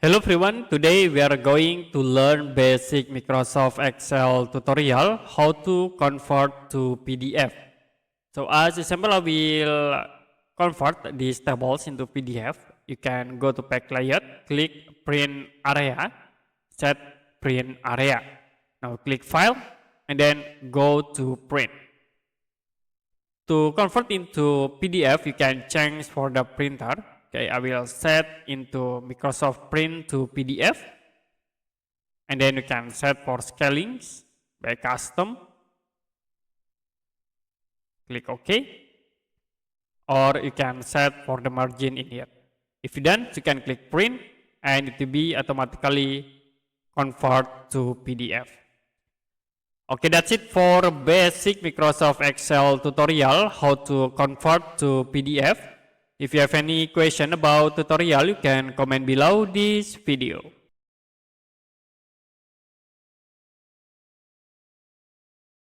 Hello everyone, today we are going to learn basic Microsoft Excel tutorial how to convert to PDF. So as example, I will convert these tables into PDF. You can go to Pack Layout, click Print Area, set Print Area. Now click File and then go to Print. To convert into PDF, you can change for the printer. Okay, I will set into Microsoft Print to PDF. And then you can set for scalings by custom. Click OK. Or you can set for the margin in here. If you done, you can click print and it will be automatically convert to PDF. Okay, that's it for basic Microsoft Excel tutorial how to convert to PDF. If you have any question about tutorial, you can comment below this video.